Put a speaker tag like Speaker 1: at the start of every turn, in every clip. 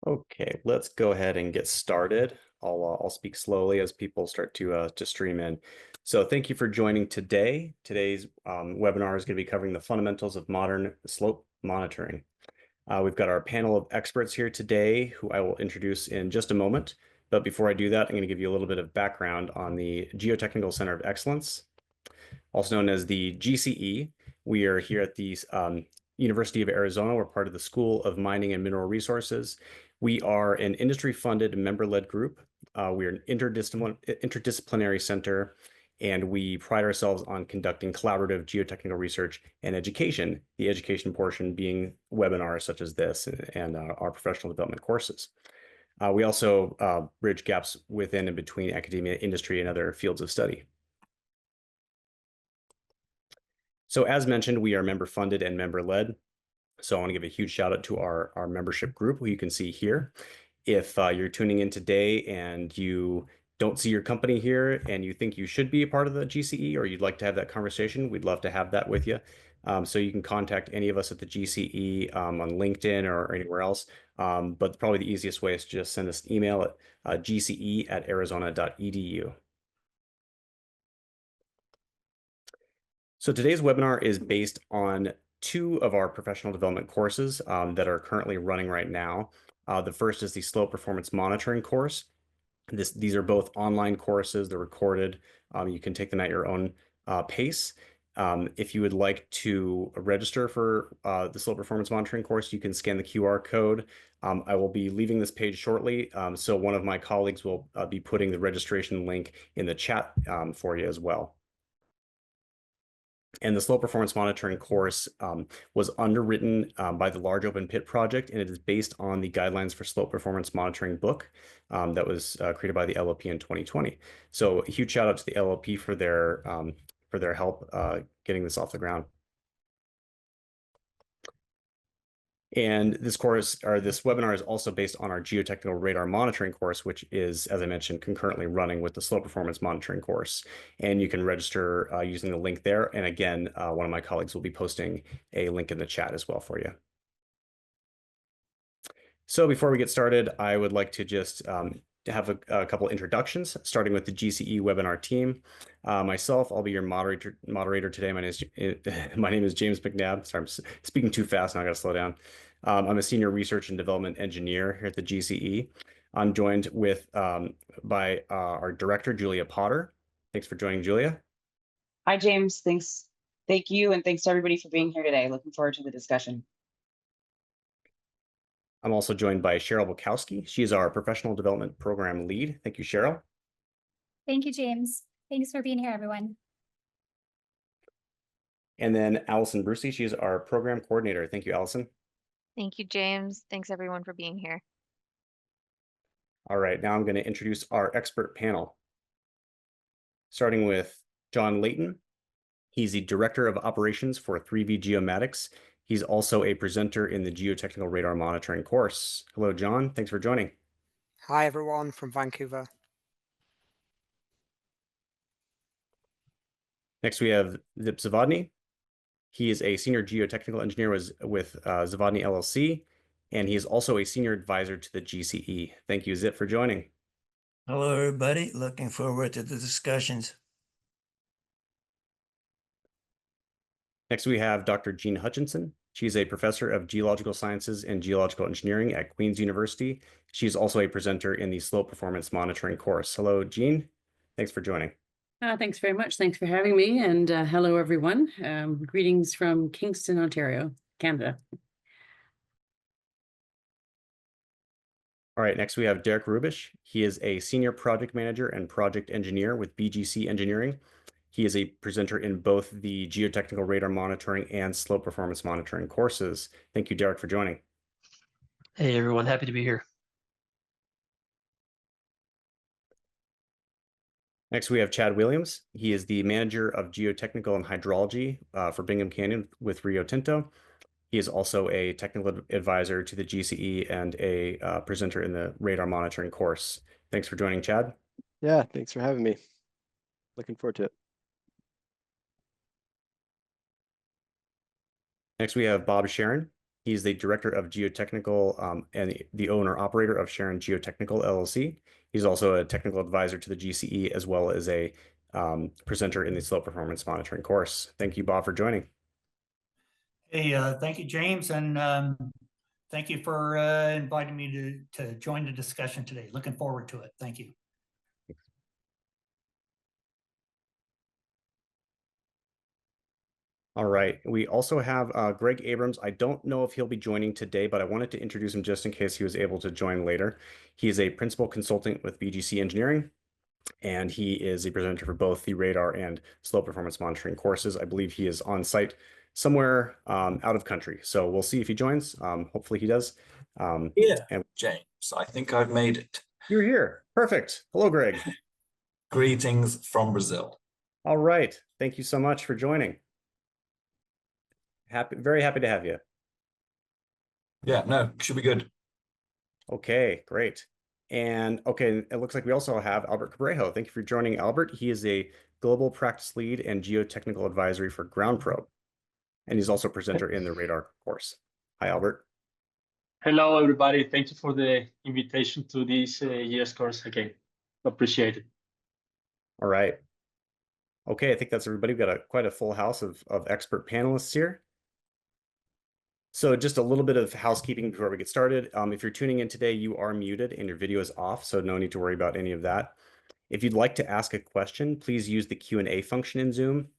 Speaker 1: Okay, let's go ahead and get started. I'll speak slowly as people start to stream in. So thank you for joining today. Today's webinar is going to be covering the fundamentals of modern slope monitoring. We've got our panel of experts here today who I will introduce in just a moment. But before I do that, I'm going to give you a little bit of background on the Geotechnical Center of Excellence, also known as the GCE. We are here at the University of Arizona. We're part of the School of Mining and Mineral Resources. We are an industry-funded, member-led group. We're an interdisciplinary center, and we pride ourselves on conducting collaborative geotechnical research and education, the education portion being webinars such as this and our professional development courses. We also bridge gaps within and between academia, industry, and other fields of study. So as mentioned, we are member-funded and member-led. So I want to give a huge shout out to our membership group, who you can see here. If you're tuning in today and you don't see your company here and you think you should be a part of the GCE or you'd like to have that conversation, we'd love to have that with you. So you can contact any of us at the GCE on LinkedIn or anywhere else. But probably the easiest way is to just send us an email at gce@arizona.edu. So today's webinar is based on two of our professional development courses that are currently running right now. The first is the Slope Performance Monitoring course. These are both online courses. They're recorded. You can take them at your own pace. If you would like to register for the Slope Performance Monitoring course, you can scan the QR code. I will be leaving this page shortly, so one of my colleagues will be putting the registration link in the chat for you as well. And the slope performance monitoring course was underwritten by the Large Open Pit Project, and it is based on the Guidelines for Slope Performance Monitoring book that was created by the LOP in 2020. So a huge shout out to the LOP for their help getting this off the ground. And this course, or this webinar, is also based on our geotechnical radar monitoring course, which is, as I mentioned, concurrently running with the slope performance monitoring course. And you can register using the link there. And again, one of my colleagues will be posting a link in the chat as well for you. So before we get started, I would like to just have a couple introductions, starting with the GCE webinar team. Myself, I'll be your moderator today. My name is James McNabb. Sorry, I'm speaking too fast and I got to slow down. I'm a senior research and development engineer here at the GCE. I'm joined with by our director, Julia Potter. Thanks for joining, Julia.
Speaker 2: Hi, James. Thanks. Thank you. And thanks to everybody for being here today. Looking forward to the discussion.
Speaker 1: I'm also joined by Cheryl Bukowski. She is our professional development program lead. Thank you, Cheryl.
Speaker 3: Thank you, James. Thanks for being here, everyone.
Speaker 1: And then Allison Brucey, she is our program coordinator. Thank you, Allison.
Speaker 4: Thank you, James. Thanks everyone for being here.
Speaker 1: All right, now I'm going to introduce our expert panel. Starting with John Layton. He's the Director of Operations for 3V Geomatics. He's also a presenter in the Geotechnical Radar Monitoring course. Hello, John. Thanks for joining.
Speaker 5: Hi, everyone from Vancouver.
Speaker 1: Next, we have Zip Zavodny. He is a senior geotechnical engineer with Zavodny LLC, and he is also a senior advisor to the GCE. Thank you, Zip, for joining.
Speaker 6: Hello, everybody. Looking forward to the discussions.
Speaker 1: Next, we have Dr. Jean Hutchinson. She's a professor of geological sciences and geological engineering at Queen's University. She's also a presenter in the slope performance monitoring course. Hello, Jean. Thanks for joining.
Speaker 7: Thanks very much. Thanks for having me. And hello, everyone. Greetings from Kingston, Ontario, Canada.
Speaker 1: All right, next we have Derek Rubish. He is a senior project manager and project engineer with BGC Engineering. He is a presenter in both the geotechnical radar monitoring and slope performance monitoring courses. Thank you, Derek, for joining.
Speaker 8: Hey, everyone. Happy to be here.
Speaker 1: Next, we have Chad Williams. He is the manager of geotechnical and hydrology for Bingham Canyon with Rio Tinto. He is also a technical advisor to the GCE and a presenter in the radar monitoring course. Thanks for joining, Chad.
Speaker 9: Yeah, thanks for having me. Looking forward to it.
Speaker 1: Next, we have Bob Sharon. He's the Director of Geotechnical and the owner-operator of Sharon Geotechnical LLC. He's also a technical advisor to the GCE, as well as a presenter in the slope performance monitoring course. Thank you, Bob, for joining.
Speaker 10: Hey, thank you, James, and thank you for inviting me to join the discussion today. Looking forward to it. Thank you.
Speaker 1: All right. We also have Greg Abrams. I don't know if he'll be joining today, but I wanted to introduce him just in case he was able to join later. He is a principal consultant with BGC Engineering, and he is a presenter for both the radar and slope performance monitoring courses. I believe he is on site somewhere out of country. So we'll see if he joins. Hopefully he does.
Speaker 11: Yeah,
Speaker 1: and
Speaker 11: James, I think I've made it.
Speaker 1: you're here. Perfect. Hello, Greg.
Speaker 11: Greetings from Brazil.
Speaker 1: All right. Thank you so much for joining. Very happy to have you.
Speaker 11: Yeah, no, should be good.
Speaker 1: Okay, great. And okay, it looks like we also have Albert Cabrejo. Thank you for joining, Albert. He is a global practice lead and geotechnical advisory for Ground Probe, and he's also a presenter in the radar course. Hi, Albert.
Speaker 8: Hello, everybody. Thank you for the invitation to this year's course again. Appreciate it.
Speaker 1: All right. Okay, I think that's everybody. We've got quite a full house of expert panelists here. So just a little bit of housekeeping before we get started. If you're tuning in today, you are muted and your video is off, so no need to worry about any of that. If you'd like to ask a question, please use the Q&A function in Zoom.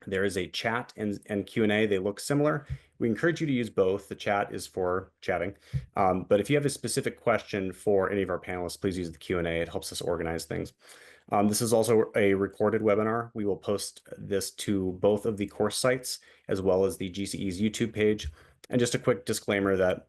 Speaker 1: There is a chat and Q&A. They look similar. We encourage you to use both. The chat is for chatting. But if you have a specific question for any of our panelists, please use the Q&A. It helps us organize things. This is also a recorded webinar. We will post this to both of the course sites as well as the GCE's YouTube page. And just a quick disclaimer that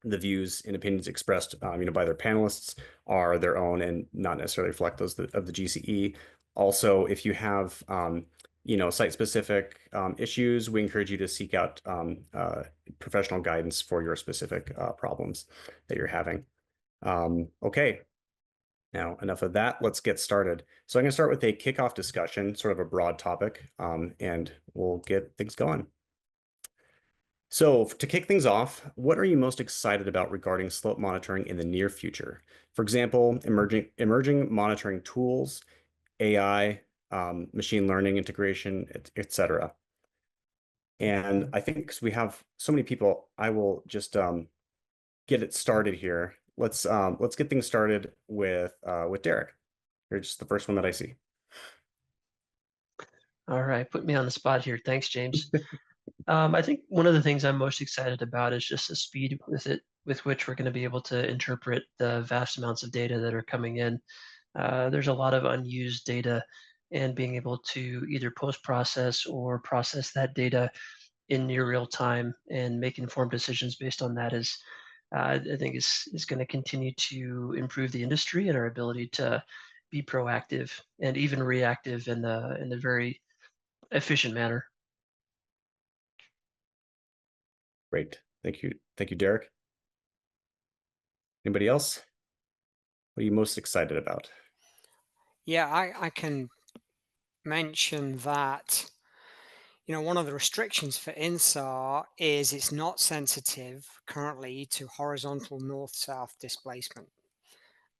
Speaker 1: the views and opinions expressed by their panelists are their own and not necessarily reflect those of the GCE. Also, if you have site-specific issues, we encourage you to seek out professional guidance for your specific problems that you're having. Okay. Now, enough of that. Let's get started. So I'm going to start with a kickoff discussion, sort of a broad topic, and we'll get things going. So to kick things off, what are you most excited about regarding slope monitoring in the near future? For example, emerging monitoring tools, AI, machine learning integration, et cetera. And I think because we have so many people, I will just get it started here. Let's get things started with Derek. You're just the first one that I see.
Speaker 8: All right, put me on the spot here. Thanks, James. I think one of the things I'm most excited about is just the speed with which we're going to be able to interpret the vast amounts of data that are coming in. There's a lot of unused data, and being able to either post-process or process that data in near real time and make informed decisions based on that is, I think, is going to continue to improve the industry and our ability to be proactive and even reactive in a very efficient manner.
Speaker 1: Great. Thank you. Thank you, Derek. Anybody else? What are you most excited about?
Speaker 5: Yeah, I can mention that, one of the restrictions for INSAR is it's not sensitive currently to horizontal north-south displacement.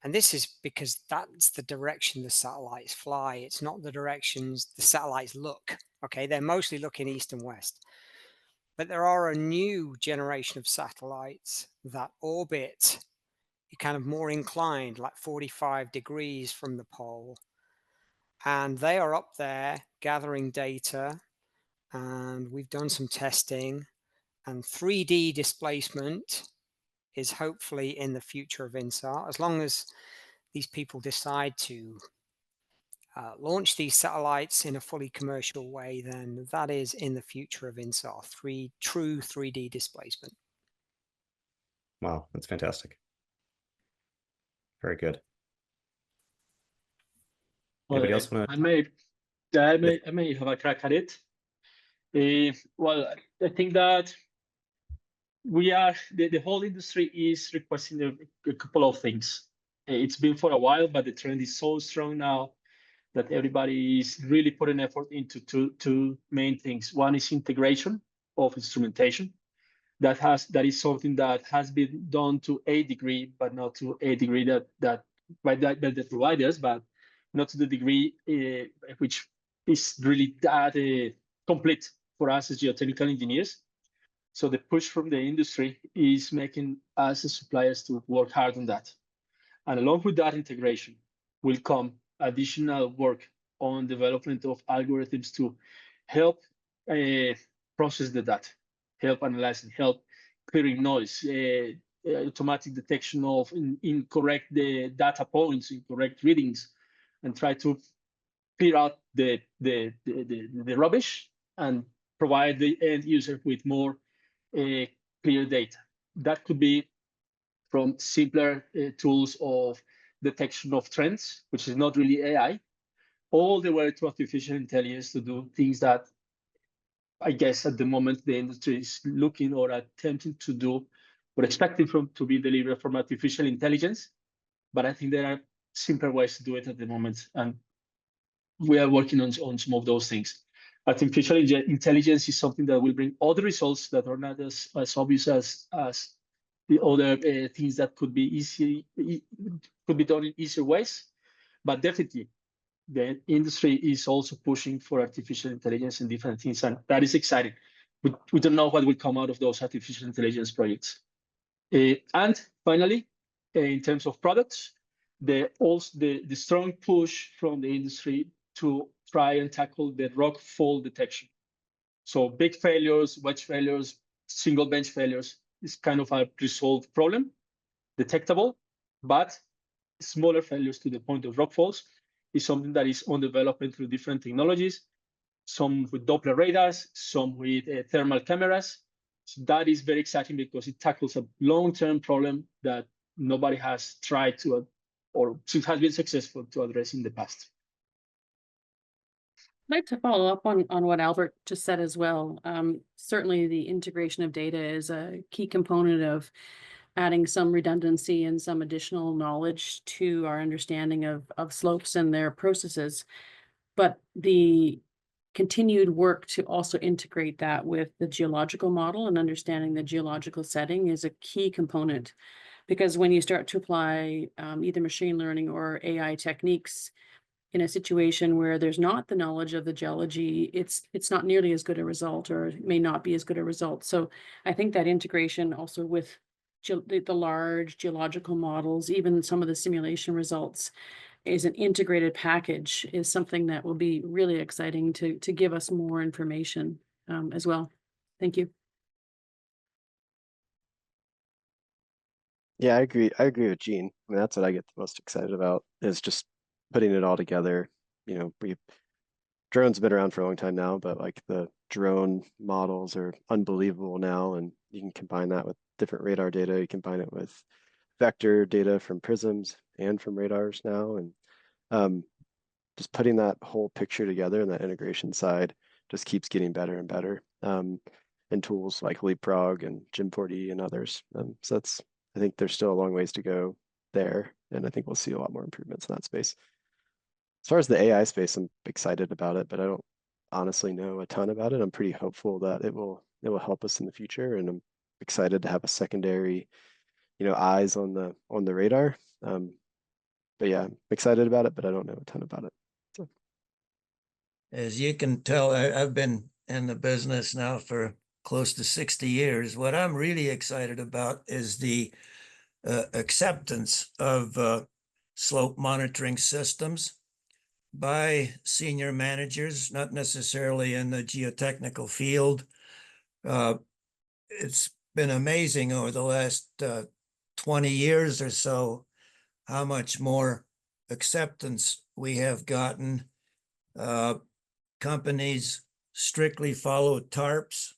Speaker 5: And this is because that's the direction the satellites fly. It's not the directions the satellites look. Okay, they're mostly looking east and west. But there are a new generation of satellites that orbit kind of more inclined, like 45 degrees from the pole. And they are up there gathering data. And we've done some testing. And 3D displacement is hopefully in the future of INSAR, as long as these people decide to launch these satellites in a fully commercial way, then that is in the future of INSAR, true 3D displacement.
Speaker 1: Wow, that's fantastic. Very good. Anybody else want to?
Speaker 8: I may have a crack at it. Well, I think that the whole industry is requesting a couple of things. It's been for a while, but the trend is so strong now that everybody is really putting effort into two main things. One is integration of instrumentation,
Speaker 12: that is something that has been done to a degree, but not to a degree that by the providers, but not to the degree which is really that complete for us as geotechnical engineers. So the push from the industry is making us as suppliers to work hard on that. And along with that integration will come additional work on development of algorithms to help process the data, help analyzing, help clearing noise, automatic detection of incorrect data points, incorrect readings, and try to clear out the rubbish and provide the end user with more clear data. That could be from simpler tools of detection of trends, which is not really AI, all the way to artificial intelligence to do things that I guess at the moment the industry is looking or attempting to do or expecting to be delivered from artificial intelligence. But I think there are simpler ways to do it at the moment. And we are working on some of those things. Artificial intelligence is something that will bring other results that are not as obvious as the other things that could be done in easier ways. But definitely, the industry is also pushing for artificial intelligence and different things, and that is exciting. We don't know what will come out of those artificial intelligence projects. And finally, in terms of products, the strong push from the industry to try and tackle the rock fall detection. So big failures, wedge failures, single bench failures is kind of a resolved problem, detectable, but smaller failures to the point of rock falls is something that is on development through different technologies, some with Doppler radars, some with thermal cameras. So that is very exciting because it tackles a long-term problem that nobody has tried to or has been successful to address in the past.
Speaker 7: I'd like to follow up on what Albert just said as well. Certainly the integration of data is a key component of adding some redundancy and some additional knowledge to our understanding of slopes and their processes. But the continued work to also integrate that with the geological model and understanding the geological setting is a key component. Because when you start to apply either machine learning or AI techniques in a situation where there's not the knowledge of the geology, it's not nearly as good a result, or it may not be as good a result. So I think that integration also with the large geological models, even some of the simulation results, is an integrated package, is something that will be really exciting to give us more information as well. Thank you.
Speaker 9: Yeah, I agree. I agree with Gene. I mean, that's what I get the most excited about, is just putting it all together. You know, drones have been around for a long time now, but like the drone models are unbelievable now, and you can combine that with different radar data. You combine it with vector data from prisms and from radars now, and just putting that whole picture together and that integration side just keeps getting better and better. And tools like Leapfrog and Gym4D and others. So I think there's still a long ways to go there, and I think we'll see a lot more improvements in that space. As far as the AI space, I'm excited about it, but I don't honestly know a ton about it. I'm pretty hopeful that it will help us in the future, and I'm excited to have a secondary, eyes on the radar. But yeah, I'm excited about it, but I don't know a ton about it. So.
Speaker 6: As you can tell, I've been in the business now for close to 60 years. What I'm really excited about is the acceptance of slope monitoring systems by senior managers, not necessarily in the geotechnical field. It's been amazing over the last 20 years or so how much more acceptance we have gotten. Companies strictly follow TARPs.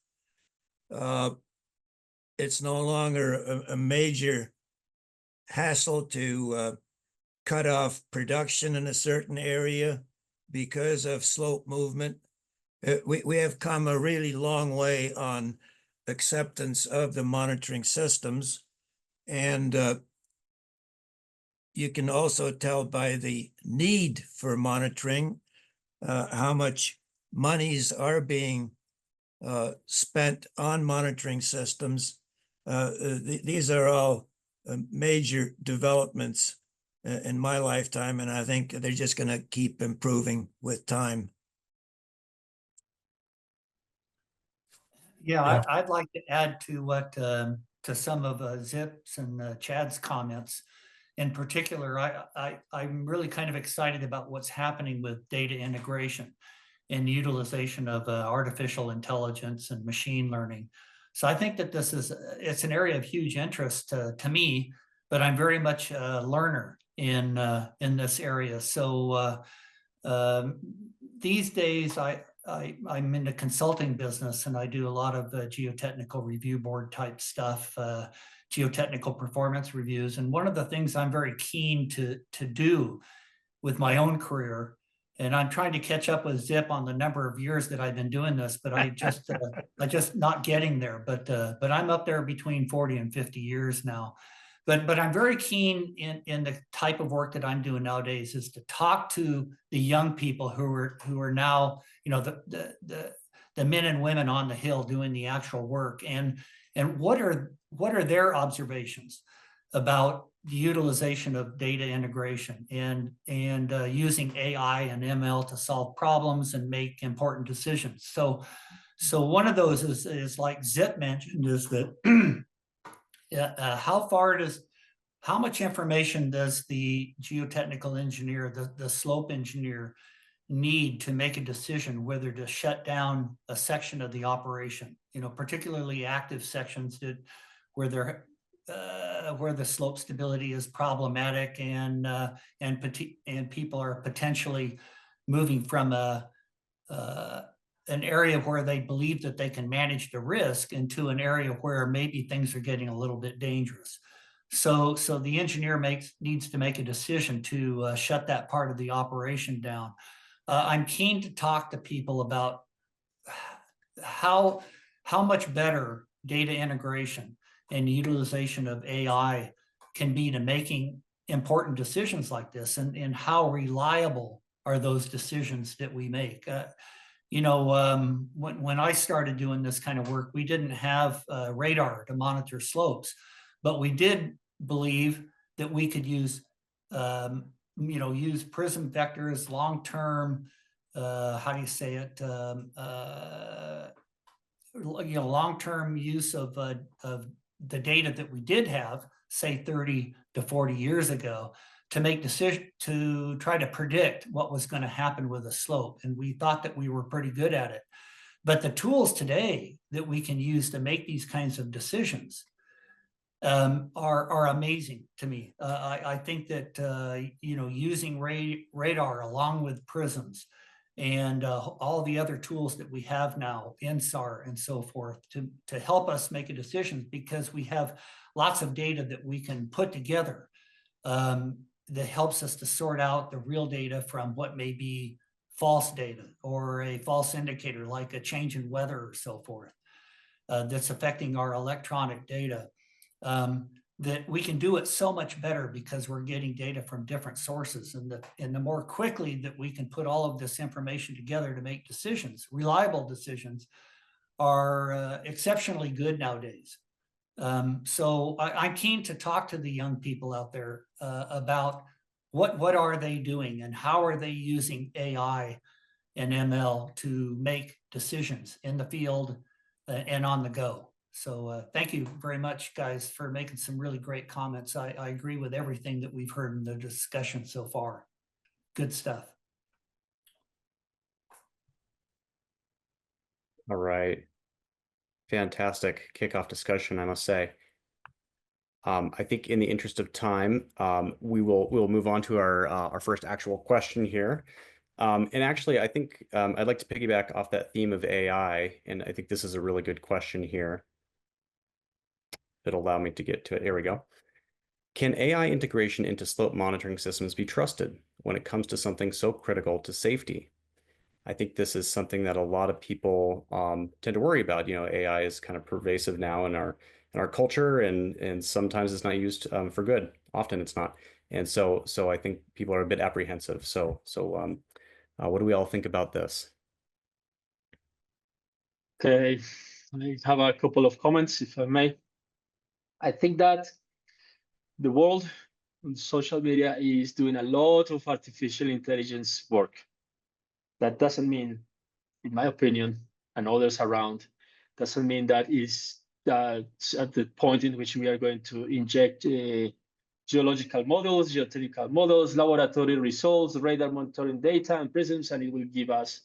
Speaker 6: It's no longer a major hassle to cut off production in a certain area because of slope movement. We have come a really long way on acceptance of the monitoring systems. And you can also tell by the need for monitoring how much monies are being spent on monitoring systems. These are all major developments in my lifetime, and I think they're just going to keep improving with time.
Speaker 10: Yeah, I'd like to add to what to some of Zip's and Chad's comments. In particular, I'm really kind of excited about what's happening with data integration and utilization of artificial intelligence and machine learning. So I think that it's an area of huge interest to me, but I'm very much a learner in this area. So these days, I'm in the consulting business, and I do a lot of geotechnical review board type stuff, geotechnical performance reviews. And one of the things I'm very keen to do with my own career, and I'm trying to catch up with Zip on the number of years that I've been doing this, but I just not getting there. But I'm up there between 40 and 50 years now. But I'm very keen in the type of work that I'm doing nowadays is to talk to the young people who are now, you know, the men and women on the Hill doing the actual work, and what are their observations about the utilization of data integration and using AI and ML to solve problems and make important decisions. So one of those is like Zip mentioned, is that how much information does the geotechnical engineer, the slope engineer, need to make a decision whether to shut down a section of the operation? You know, particularly active sections where the slope stability is problematic, and people are potentially moving from an area where they believe that they can manage the risk into an area where maybe things are getting a little bit dangerous. So the engineer needs to make a decision to shut that part of the operation down. I'm keen to talk to people about how much better data integration and utilization of AI can be to making important decisions like this, and how reliable are those decisions that we make. You know, when I started doing this kind of work, we didn't have radar to monitor slopes, but we did believe that we could use, use prism vectors, long-term, how do you say it? Long-term use of the data that we did have, say 30 to 40 years ago, to make decisions, to try to predict what was going to happen with a slope. And we thought that we were pretty good at it. But the tools today that we can use to make these kinds of decisions are amazing to me. I think that, using radar along with prisms and all the other tools that we have now, INSAR and so forth, to help us make a decision, because we have lots of data that we can put together that helps us to sort out the real data from what may be false data or a false indicator, like a change in weather or so forth, that's affecting our electronic data. That we can do it so much better because we're getting data from different sources, and the more quickly that we can put all of this information together to make decisions, reliable decisions, are exceptionally good nowadays. So I'm keen to talk to the young people out there about what are they doing and how are they using AI and ML to make decisions in the field and on the go. So thank you very much, guys, for making some really great comments. I agree with everything that we've heard in the discussion so far. Good stuff.
Speaker 1: All right. Fantastic kickoff discussion, I must say. I think in the interest of time, we'll move on to our first actual question here. And actually, I think I'd like to piggyback off that theme of AI, and I think this is a really good question here. It'll allow me to get to it. Here we go. Can AI integration into slope monitoring systems be trusted when it comes to something so critical to safety? I think this is something that a lot of people tend to worry about. You know, AI is kind of pervasive now in our culture, and sometimes it's not used for good. Often it's not, and so I think people are a bit apprehensive. So what do we all think about this?
Speaker 12: Okay, I have a couple of comments, if I may. I think that the world on social media is doing a lot of artificial intelligence work. That doesn't mean, in my opinion, and others around, doesn't mean that is at the point in which we are going to inject geological models, geotechnical models, laboratory results, radar monitoring data and prisms, and it will give us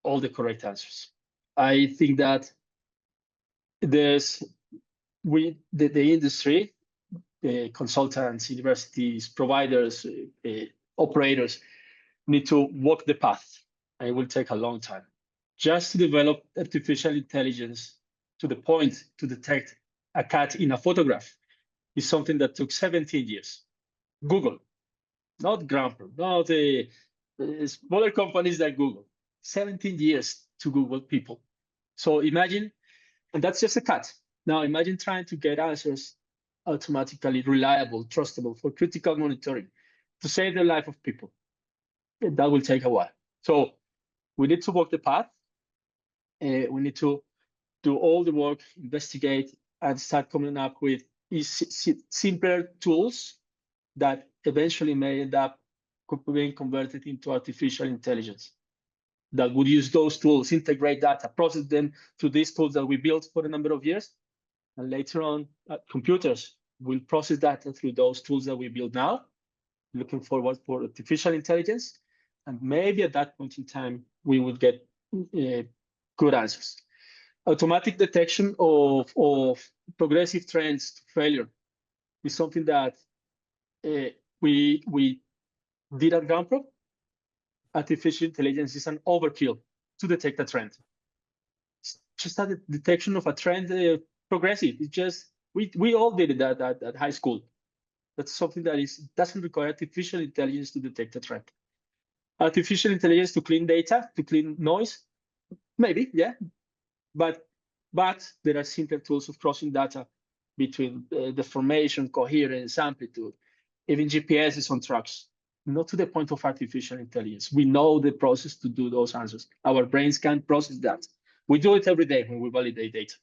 Speaker 12: all the correct answers. I think that there's the industry, consultants, universities, providers, operators need to walk the path, and it will take a long time. Just to develop artificial intelligence to the point to detect a cat in a photograph is something that took 17 years. Google, not Grandpa, not smaller companies like Google, 17 years to Google people. So imagine, and that's just a cat. Now imagine trying to get answers automatically reliable, trustable for critical monitoring to save the life of people. That will take a while. So we need to walk the path. We need to do all the work, investigate, and start coming up with simpler tools that eventually may end up being converted into artificial intelligence. That would use those tools, integrate data, process them through these tools that we built for a number of years. And later on, computers will process data through those tools that we build now, looking forward for artificial intelligence. And maybe at that point in time, we will get good answers. Automatic detection of progressive trends to failure is something that we did at Gunpro. Artificial intelligence is an overkill to detect a trend. It's just a detection of a trend, progressive. It's just we all did it at high school. That's something that doesn't require artificial intelligence to detect a trend. Artificial intelligence to clean data, to clean noise, maybe, yeah. But there are simpler tools of crossing data between deformation, coherence, amplitude, even GPS is on trucks. Not to the point of artificial intelligence. We know the process to do those answers. Our brains can process that. We do it every day when we validate data.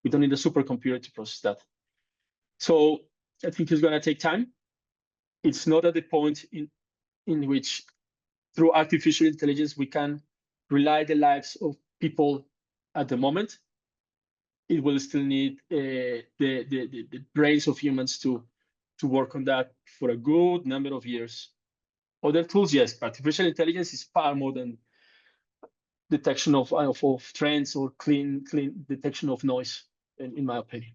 Speaker 12: We don't need a supercomputer to process that. So I think it's going to take time. It's not at the point in which, through artificial intelligence, we can rely the lives of people at the moment. It will still need the brains of humans to work on that for a good number of years. Other tools, yes, artificial intelligence is far more than detection of trends or clean detection of noise, in my opinion.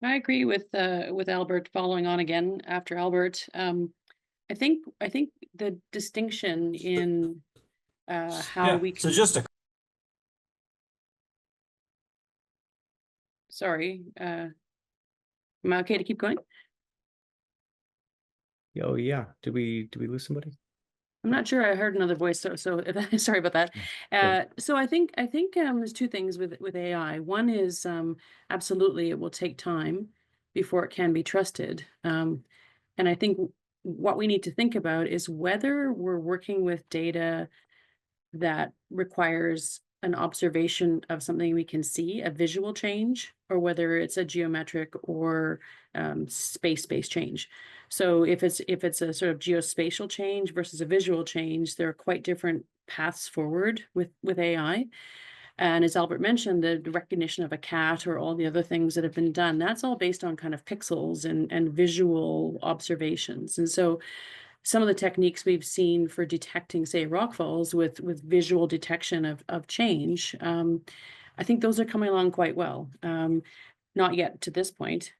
Speaker 7: I agree with Albert. Following on again after Albert, I think the distinction in how we can.
Speaker 11: So just a
Speaker 7: Sorry, am I okay to keep going?
Speaker 1: Oh yeah. Did we lose somebody?
Speaker 7: I'm not sure. I heard another voice, so sorry about that. So I think there's two things with AI. One is absolutely it will take time before it can be trusted, and I think what we need to think about is whether we're working with data that requires an observation of something we can see, a visual change, or whether it's a geometric or space-based change. So if it's a sort of geospatial change versus a visual change, there are quite different paths forward with AI. And as Albert mentioned, the recognition of a cat or all the other things that have been done, that's all based on kind of pixels and visual observations. And so some of the techniques we've seen for detecting, say, rockfalls with visual detection of change, I think those are coming along quite well. Not yet to this point.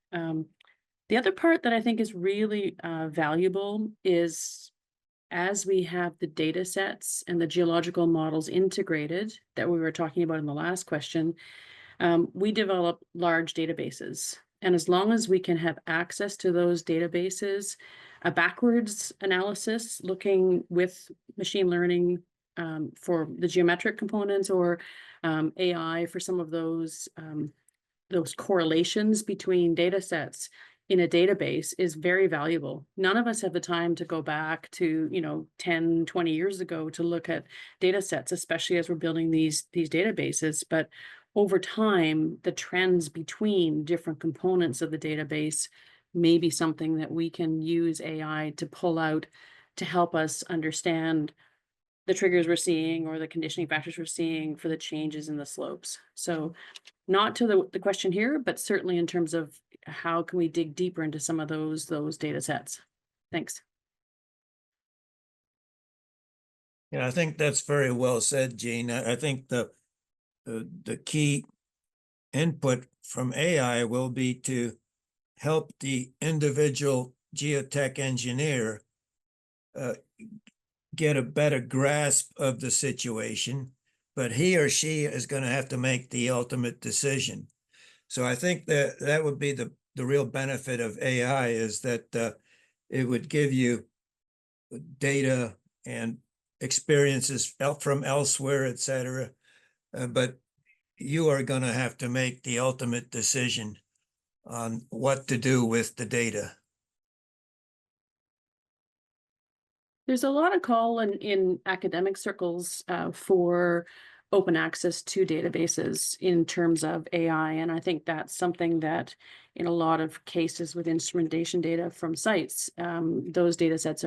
Speaker 7: The other part that I think is really valuable is as we have the data sets and the geological models integrated that we were talking about in the last question, we develop large databases. And as long as we can have access to those databases, a backwards analysis looking with machine learning for the geometric components or AI for some of those correlations between data sets in a database is very valuable. None of us have the time to go back to, 10, 20 years ago to look at data sets, especially as we're building these databases. But over time, the trends between different components of the database may be something that we can use AI to pull out to help us understand the triggers we're seeing or the conditioning factors we're seeing for the changes in the slopes. So not to the question here, but certainly in terms of how can we dig deeper into some of those data sets. Thanks.
Speaker 6: Yeah, I think that's very well said, Jean. I think the key input from AI will be to help the individual geotech engineer get a better grasp of the situation, but he or she is going to have to make the ultimate decision. So I think that would be the real benefit of AI, is that it would give you data and experiences from elsewhere, et cetera. But you are going to have to make the ultimate decision on what to do with the data.
Speaker 7: There's a lot of call in academic circles for open access to databases in terms of AI. And I think that's something that in a lot of cases with instrumentation data from sites, those data sets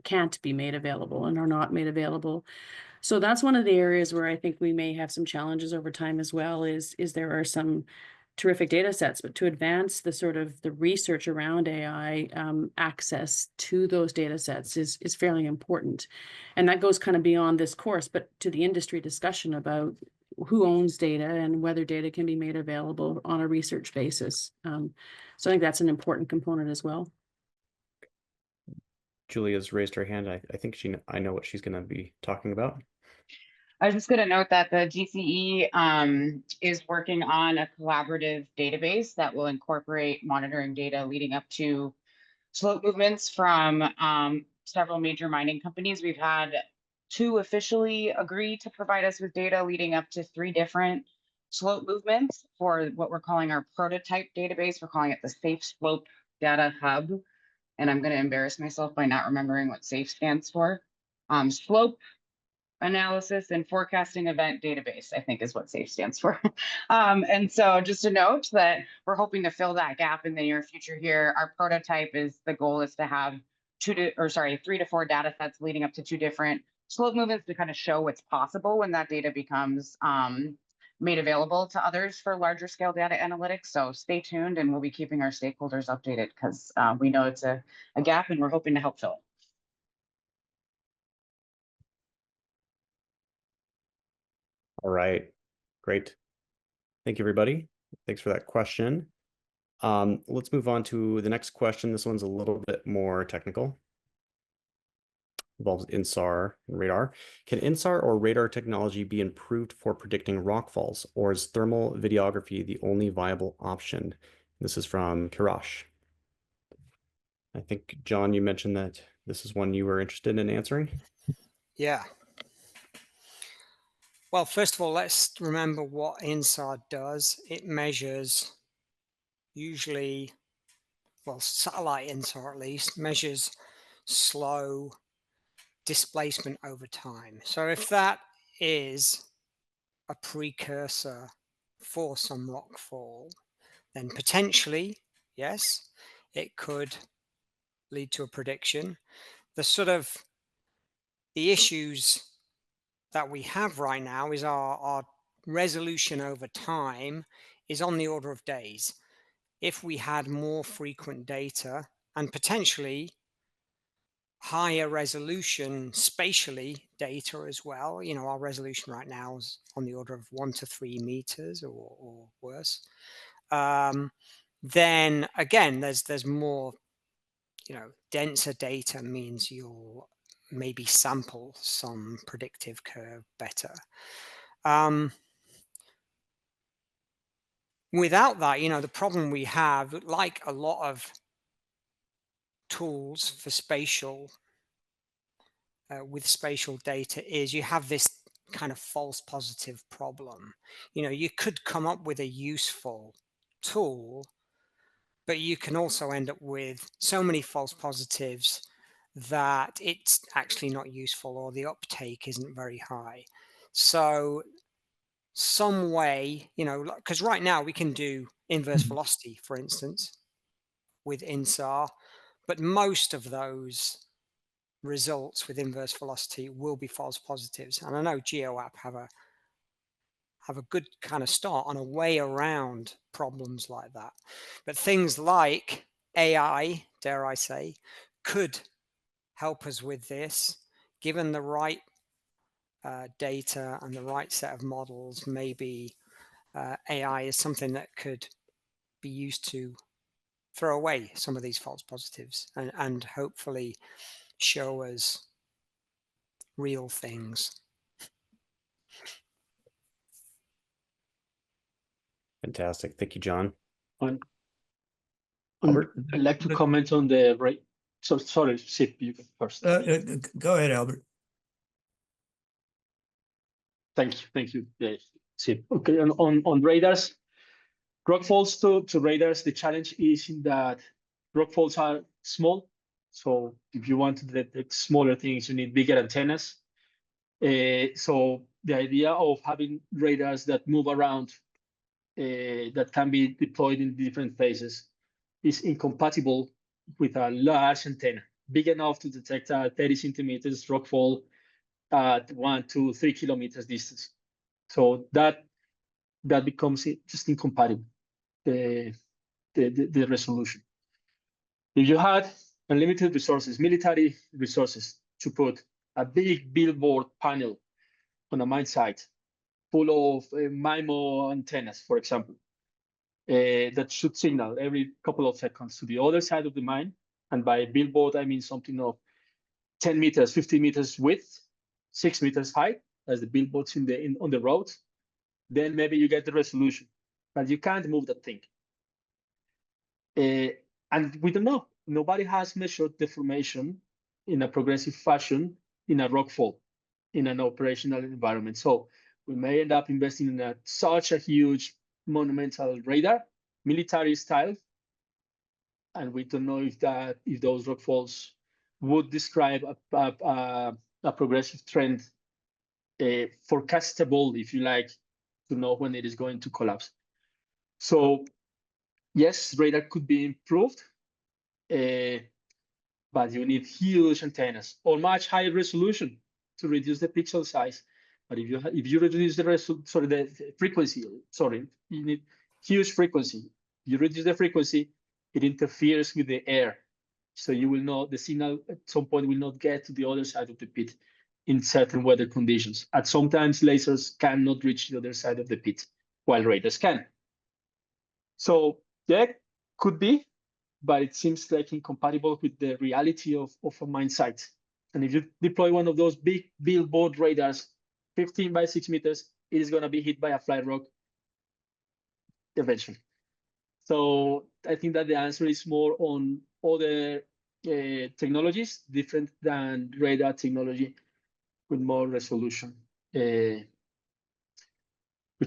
Speaker 7: can't be made available and are not made available. So that's one of the areas where I think we may have some challenges over time as well, is there are some terrific data sets, but to advance the research around AI, access to those data sets is fairly important. And that goes kind of beyond this course, but to the industry discussion about who owns data and whether data can be made available on a research basis. So I think that's an important component as well.
Speaker 1: Julia's raised her hand. I think I know what she's going to be talking about.
Speaker 2: I was just going to note that the GCE is working on a collaborative database that will incorporate monitoring data leading up to slope movements from several major mining companies. We've had 2 officially agree to provide us with data leading up to 3 different slope movements for what we're calling our prototype database. We're calling it the Safe Slope Data Hub. And I'm going to embarrass myself by not remembering what SAFE stands for. Slope Analysis and Forecasting Event Database, I think is what SAFE stands for. And so just a note that we're hoping to fill that gap in the near future here. Our prototype the goal is to have 3 to 4 data sets leading up to 2 different slope movements to kind of show what's possible when that data becomes made available to others for larger scale data analytics. So stay tuned, and we'll be keeping our stakeholders updated because we know it's a gap and we're hoping to help fill it.
Speaker 1: All right, great. Thank you, everybody. Thanks for that question. Let's move on to the next question. This one's a little bit more technical. Involves INSAR and radar. Can INSAR or radar technology be improved for predicting rockfalls, or is thermal videography the only viable option? This is from Kirash. I think, John, you mentioned that this is one you were interested in answering.
Speaker 5: Yeah. Well, first of all, let's remember what INSAR does. It measures usually, well, satellite INSAR at least, measures slow displacement over time. So if that is a precursor for some rockfall, then potentially, yes, it could lead to a prediction. The issues that we have right now is our resolution over time is on the order of days. If we had more frequent data and potentially higher resolution spatially data as well, our resolution right now is on the order of 1 to 3 meters or worse. Then again, there's more, denser data means you'll maybe sample some predictive curve better. Without that, the problem we have, like a lot of tools for spatial, with spatial data, is you have this kind of false positive problem. You could come up with a useful tool, but you can also end up with so many false positives that it's actually not useful, or the uptake isn't very high. So some way, because right now we can do inverse velocity, for instance, with INSAR, but most of those results with inverse velocity will be false positives. And I know GeoApp have a good kind of start on a way around problems like that. But things like AI, dare I say, could help us with this, given the right data and the right set of models. Maybe AI is something that could be used to throw away some of these false positives and hopefully show us real things.
Speaker 1: Fantastic. Thank you, John.
Speaker 12: Albert,
Speaker 1: Albert?
Speaker 12: I'd like to comment on the rate. So sorry, Sid, you go first.
Speaker 6: Go ahead, Albert.
Speaker 12: Thank you, Sid. Okay, on radars, rockfalls to radars, the challenge is in that rockfalls are small. So if you want to detect smaller things, you need bigger antennas. So the idea of having radars that move around, that can be deployed in different phases, is incompatible with a large antenna, big enough to detect a 30 centimeters rockfall at 1, 2, 3 kilometers distance. So that becomes just incompatible, the resolution. If you had unlimited resources, military resources, to put a big billboard panel on a mine site full of MIMO antennas, for example, that should signal every couple of seconds to the other side of the mine. And by billboard, I mean something of 10 meters, 50 meters width, 6 meters height, as the billboards on the road. Then maybe you get the resolution, but you can't move that thing. And we don't know. Nobody has measured deformation in a progressive fashion in a rockfall in an operational environment. So we may end up investing in such a huge monumental radar, military style, and we don't know if those rockfalls would describe a progressive trend, forecastable, if you like, to know when it is going to collapse. So yes, radar could be improved, but you need huge antennas or much higher resolution to reduce the pixel size. But if you reduce the frequency, you need huge frequency. If you reduce the frequency, it interferes with the air. So you will know the signal at some point will not get to the other side of the pit in certain weather conditions. And sometimes lasers cannot reach the other side of the pit, while radars can. So yeah, could be, but it seems like incompatible with the reality of a mine site. And if you deploy one of those big billboard radars, 15 by 6 meters, it is going to be hit by a fly rock eventually. So I think that the answer is more on other technologies, different than radar technology, with more resolution, which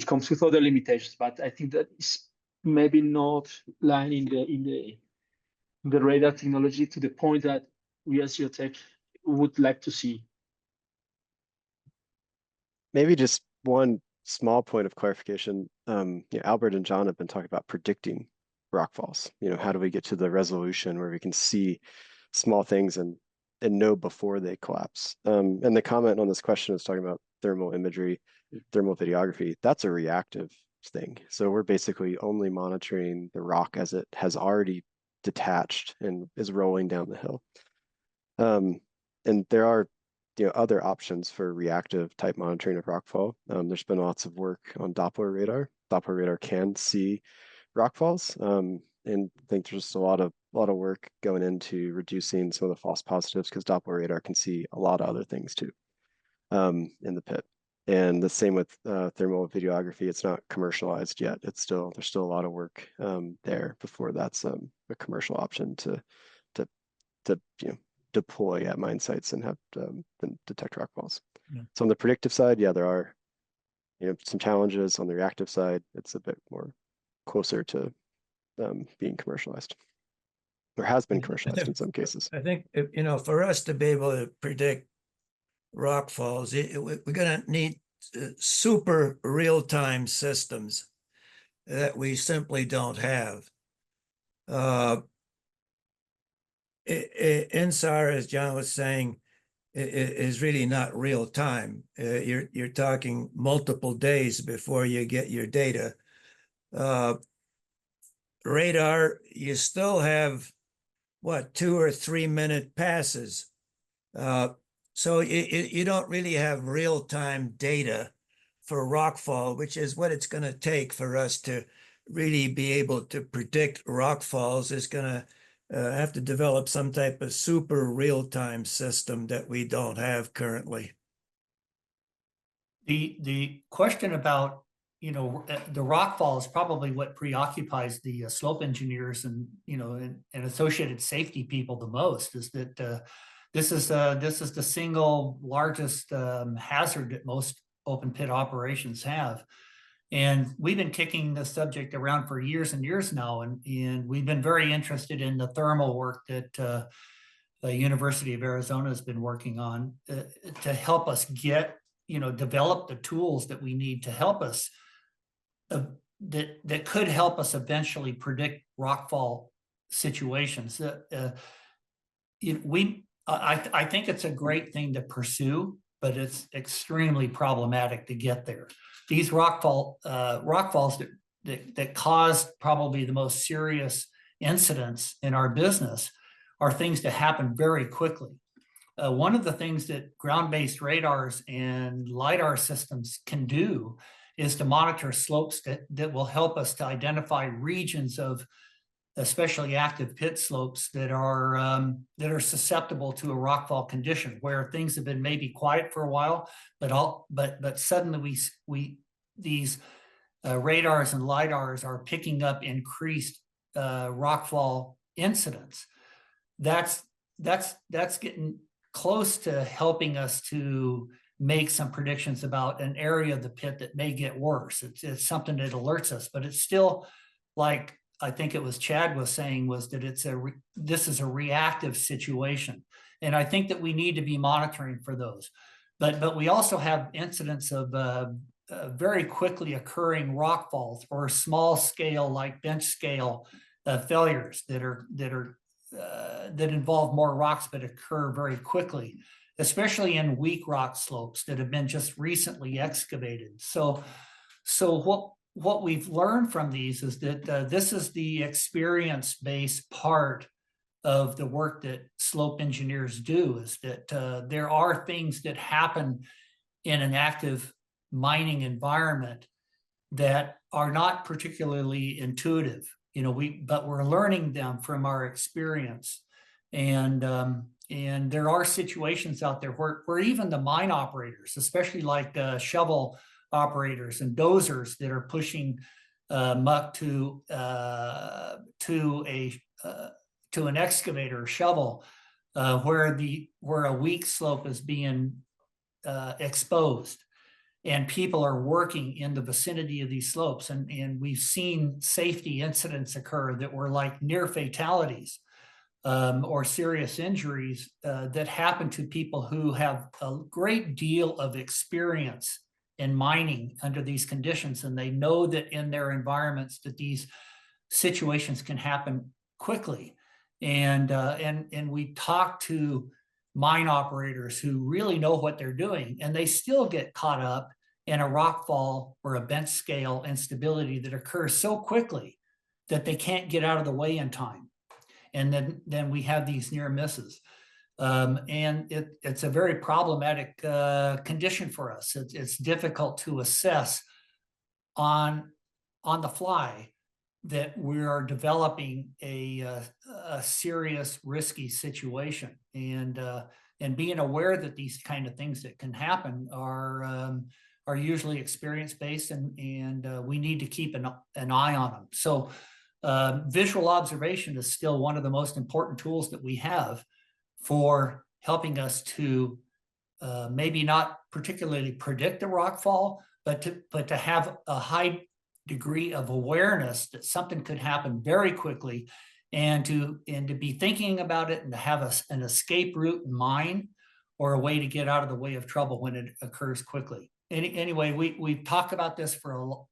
Speaker 12: comes with other limitations. But I think that is maybe not lying in the radar technology to the point that we as Geotech would like to see.
Speaker 9: Maybe just one small point of clarification. Albert and John have been talking about predicting rockfalls. How do we get to the resolution where we can see small things and know before they collapse? And the comment on this question is talking about thermal imagery, thermal videography. That's a reactive thing. So we're basically only monitoring the rock as it has already detached and is rolling down the hill. And there are other options for reactive type monitoring of rockfall. There's been lots of work on Doppler radar. Doppler radar can see rockfalls, and I think there's just a lot of work going into reducing some of the false positives, because Doppler radar can see a lot of other things too in the pit. And the same with thermal videography. It's not commercialized yet. There's still a lot of work there before that's a commercial option to deploy at mine sites and have detect rockfalls.
Speaker 6: Yeah.
Speaker 9: So on the predictive side, there are some challenges. On the reactive side, it's a bit more closer to being commercialized, or has been
Speaker 6: I
Speaker 9: commercialized in
Speaker 6: think-
Speaker 9: some cases.
Speaker 6: I think, for us to be able to predict rock falls, we're going to need super real-time systems that we simply don't have. INSAR, as John was saying, is really not real time. You're talking multiple days before you get your data. Radar, you still have what, 2 or 3 minute passes. So you don't really have real time data for rockfall, which is what it's going to take for us to really be able to predict rockfalls. Is going to have to develop some type of super real-time system that we don't have currently.
Speaker 10: The question about, the rockfall is probably what preoccupies the slope engineers and, and associated safety people the most, is that this is the single largest hazard that most open pit operations have. And we've been kicking the subject around for years and years now, and we've been very interested in the thermal work that the University of Arizona has been working on to help us develop the tools that we need to help us, that could help us eventually predict rockfall situations. I think it's a great thing to pursue, but it's extremely problematic to get there. These rockfalls that caused probably the most serious incidents in our business are things that happen very quickly. One of the things that ground-based radars and LiDAR systems can do is to monitor slopes that will help us to identify regions of especially active pit slopes that are susceptible to a rockfall condition, where things have been maybe quiet for a while, but suddenly these radars and LiDARs are picking up increased rockfall incidents. That's getting close to helping us to make some predictions about an area of the pit that may get worse. It's something that alerts us, but it's still, like I think it was Chad was saying, was that this is a reactive situation. And I think that we need to be monitoring for those. But we also have incidents of very quickly occurring rockfalls or small scale, like bench scale failures that involve more rocks but occur very quickly, especially in weak rock slopes that have been just recently excavated. So what we've learned from these is that this is the experience-based part of the work that slope engineers do, is that there are things that happen in an active mining environment that are not particularly intuitive, but we're learning them from our experience. And there are situations out there where even the mine operators, especially like shovel operators and dozers that are pushing muck to an excavator or shovel, where a weak slope is being exposed, and people are working in the vicinity of these slopes, and we've seen safety incidents occur that were like near fatalities or serious injuries that happen to people who have a great deal of experience in mining under these conditions, and they know that in their environments that these situations can happen quickly. And we talk to mine operators who really know what they're doing, and they still get caught up in a rockfall or a bench scale instability that occurs so quickly that they can't get out of the way in time. And then we have these near misses. And it's a very problematic condition for us. It's difficult to assess on the fly that we are developing a serious, risky situation, and being aware that these kind of things that can happen are usually experience based, and we need to keep an eye on them. So visual observation is still one of the most important tools that we have for helping us to maybe not particularly predict a rockfall, but to have a high degree of awareness that something could happen very quickly, and to be thinking about it and to have an escape route in mind, or a way to get out of the way of trouble when it occurs quickly. Anyway, we talk about this for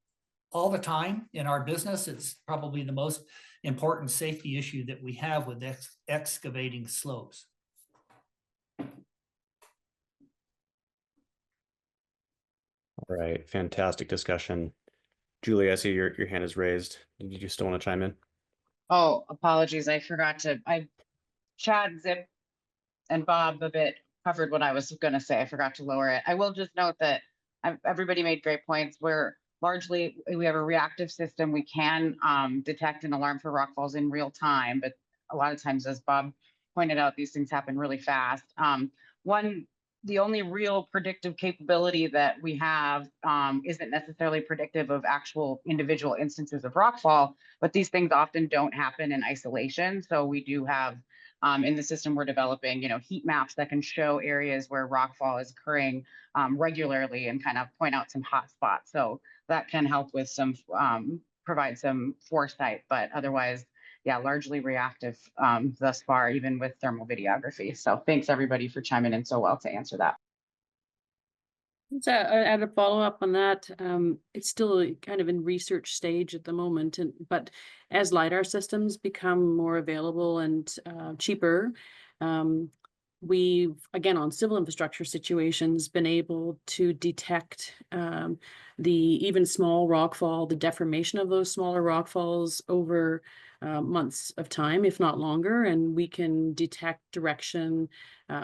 Speaker 10: all the time in our business. It's probably the most important safety issue that we have with excavating slopes.
Speaker 1: All right, fantastic discussion. Julie, I see your hand is raised. Did you still want to chime in?
Speaker 2: Oh, apologies. I forgot to, Chad, Zip, and Bob a bit covered what I was going to say. I forgot to lower it. I will just note that everybody made great points. We're largely, we have a reactive system. We can detect an alarm for rockfalls in real time, but a lot of times, as Bob pointed out, these things happen really fast. The only real predictive capability that we have isn't necessarily predictive of actual individual instances of rockfall, but these things often don't happen in isolation. So we do have in the system we're developing, heat maps that can show areas where rockfall is occurring regularly and kind of point out some hot spots. So that can help with some, provide some foresight, but otherwise, yeah, largely reactive thus far, even with thermal videography. So thanks everybody for chiming in so well to answer that.
Speaker 7: So I add a follow-up on that. It's still kind of in research stage at the moment, but as LiDAR systems become more available and cheaper, we've, again, on civil infrastructure situations, been able to detect the even small rockfall, the deformation of those smaller rockfalls over months of time, if not longer, and we can detect direction.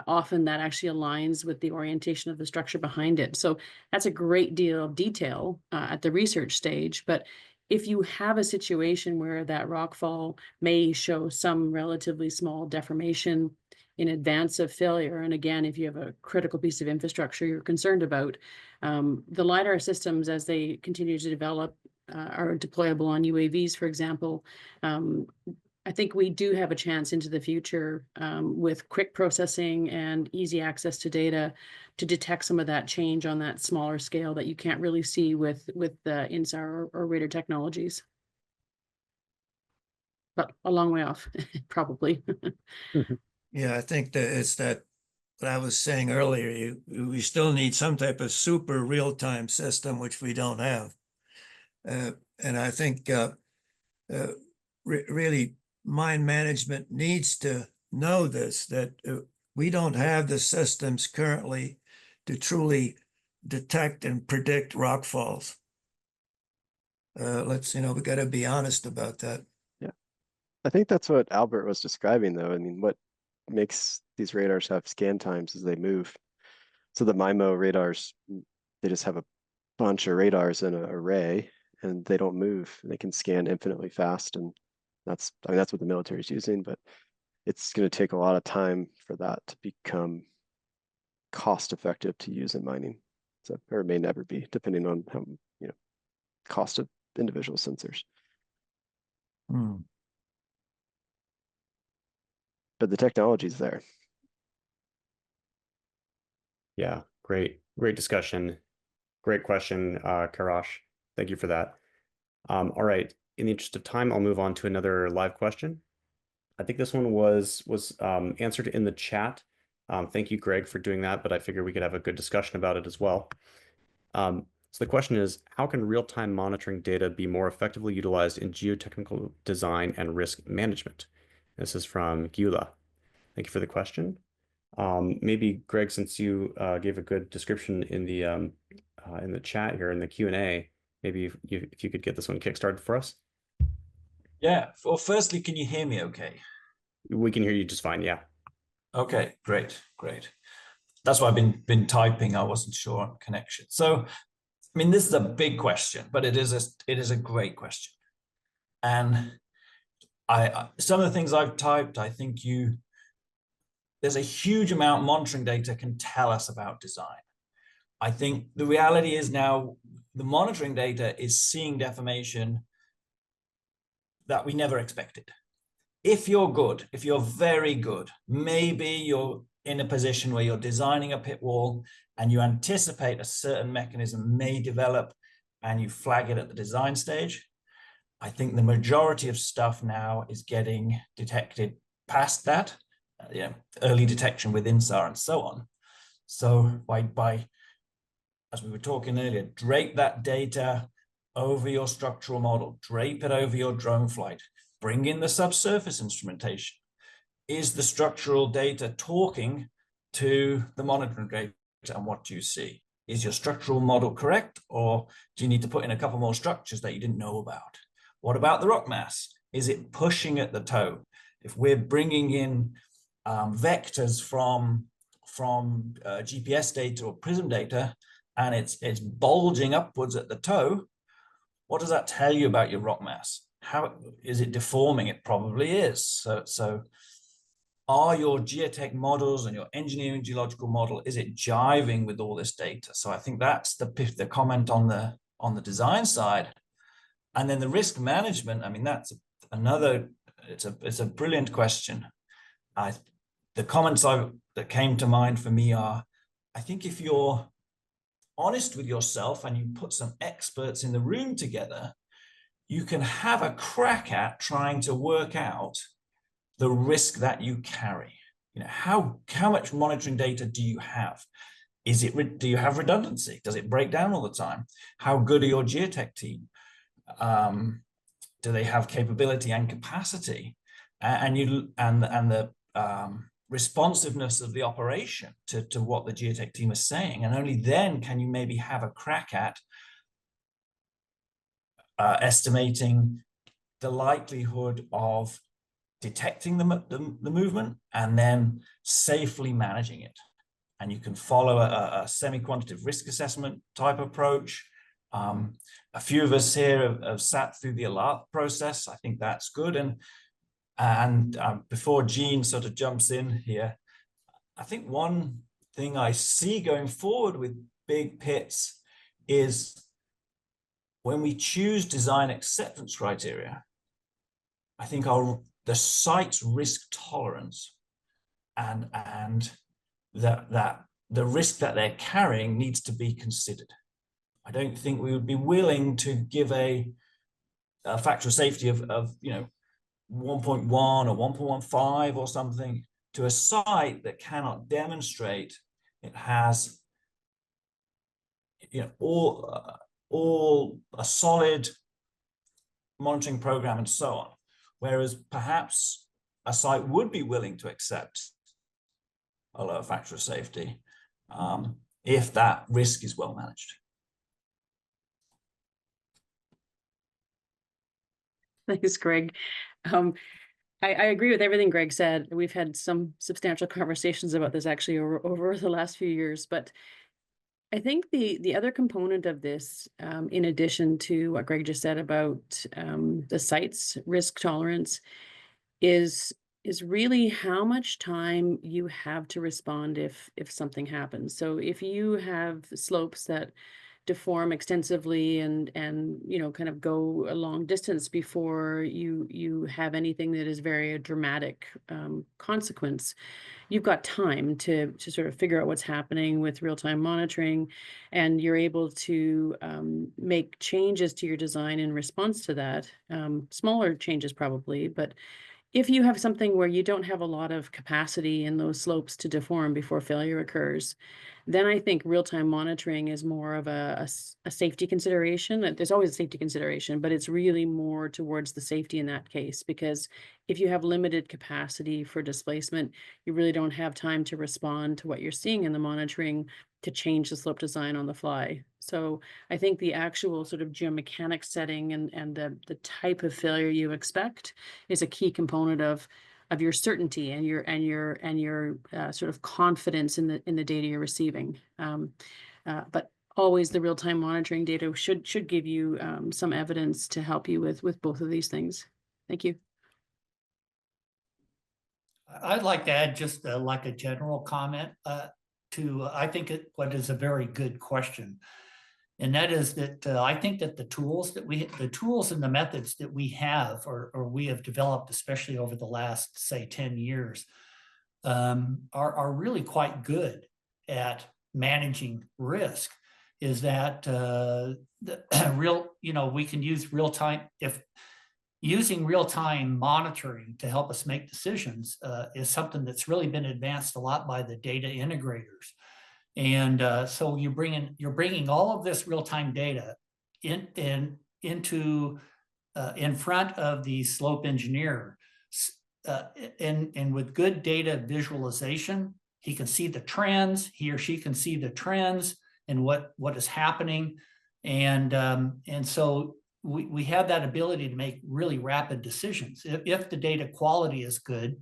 Speaker 7: Often that actually aligns with the orientation of the structure behind it. So that's a great deal of detail at the research stage. But if you have a situation where that rockfall may show some relatively small deformation in advance of failure, and again, if you have a critical piece of infrastructure you're concerned about, the LiDAR systems, as they continue to develop, are deployable on UAVs, for example. I think we do have a chance into the future with quick processing and easy access to data to detect some of that change on that smaller scale that you can't really see with the INSAR or radar technologies. But a long way off, probably.
Speaker 6: Yeah, I think that it's that what I was saying earlier, we still need some type of super real-time system, which we don't have. And I think really mine management needs to know this, that we don't have the systems currently to truly detect and predict rockfalls. We got to be honest about that.
Speaker 9: Yeah, I think that's what Albert was describing, though. I mean, what makes these radars have scan times as they move. So the MIMO radars, they just have a bunch of radars in an array, and they don't move. They can scan infinitely fast, and that's what the military is using. But it's going to take a lot of time for that to become cost effective to use in mining. So, or it may never be, depending on how cost of individual sensors. But the technology is there.
Speaker 1: Yeah, great discussion. Great question, Karash. Thank you for that. All right, in the interest of time, I'll move on to another live question. I think this one was answered in the chat. Thank you, Greg, for doing that, but I figured we could have a good discussion about it as well. So the question is, how can real-time monitoring data be more effectively utilized in geotechnical design and risk management? This is from Gyula. Thank you for the question. Maybe Greg, since you gave a good description in the chat here in the Q&A, maybe if you could get this one kickstarted for us.
Speaker 11: Yeah. Well, firstly, can you hear me okay?
Speaker 1: We can hear you just fine. Yeah.
Speaker 11: Okay, great. That's why I've been typing. I wasn't sure on connection. So, I mean, this is a big question, but it is a great question. And some of the things I've typed, I think there's a huge amount monitoring data can tell us about design. I think the reality is now the monitoring data is seeing deformation that we never expected. If you're good, if you're very good, maybe you're in a position where you're designing a pit wall and you anticipate a certain mechanism may develop and you flag it at the design stage. I think the majority of stuff now is getting detected past that, early detection with INSAR and so on. So by, as we were talking earlier, drape that data over your structural model, drape it over your drone flight, bring in the subsurface instrumentation. Is the structural data talking to the monitoring data, and what do you see? Is your structural model correct, or do you need to put in a couple more structures that you didn't know about? What about the rock mass? Is it pushing at the toe? If we're bringing in vectors from GPS data or PRISM data, and it's bulging upwards at the toe, what does that tell you about your rock mass? How is it deforming? It probably is. So are your geotech models and your engineering geological model, is it jiving with all this data? So I think that's the comment on the design side. And then the risk management, I mean, that's another, it's a brilliant question. The comments that came to mind for me are, I think if you're honest with yourself and you put some experts in the room together, you can have a crack at trying to work out the risk that you carry. How much monitoring data do you have? Do you have redundancy? Does it break down all the time? How good are your geotech team? Do they have capability and capacity? And the responsiveness of the operation to what the geotech team is saying. And only then can you maybe have a crack at estimating the likelihood of detecting the movement and then safely managing it. And you can follow a semi-quantitative risk assessment type approach. A few of us here have sat through the alert process. I think that's good. And before Jean sort of jumps in here, I think one thing I see going forward with big pits is when we choose design acceptance criteria, I think the site's risk tolerance and that the risk that they're carrying needs to be considered. I don't think we would be willing to give a factor of safety of 1.1 or 1.15 or something to a site that cannot demonstrate it has all a solid monitoring program and so on. Whereas perhaps a site would be willing to accept a lower factor of safety if that risk is well managed.
Speaker 7: Thanks, Greg. I agree with everything Greg said. We've had some substantial conversations about this actually over the last few years, but I think the other component of this, in addition to what Greg just said about the site's risk tolerance, is really how much time you have to respond if something happens. So if you have slopes that deform extensively and kind of go a long distance before you have anything that is very dramatic consequence, you've got time to sort of figure out what's happening with real-time monitoring, and you're able to make changes to your design in response to that. Smaller changes probably, but if you have something where you don't have a lot of capacity in those slopes to deform before failure occurs, then I think real-time monitoring is more of a safety consideration. There's always a safety consideration, but it's really more towards the safety in that case, because if you have limited capacity for displacement, you really don't have time to respond to what you're seeing in the monitoring to change the slope design on the fly. So I think the actual sort of geomechanics setting and the type of failure you expect is a key component of your certainty and your sort of confidence in the data you're receiving. But always the real-time monitoring data should give you some evidence to help you with both of these things. Thank you.
Speaker 10: I'd like to add just like a general comment I think what is a very good question. And that is that I think that the tools and the methods that we have or we have developed, especially over the last, say, 10 years, are really quite good at managing risk. is that the we can use real time. If using real time monitoring to help us make decisions is something that's really been advanced a lot by the data integrators. And so you're bringing all of this real time data into in front of the slope engineer, and with good data visualization, he can see the trends. He or she can see the trends and what is happening, and so we have that ability to make really rapid decisions if the data quality is good,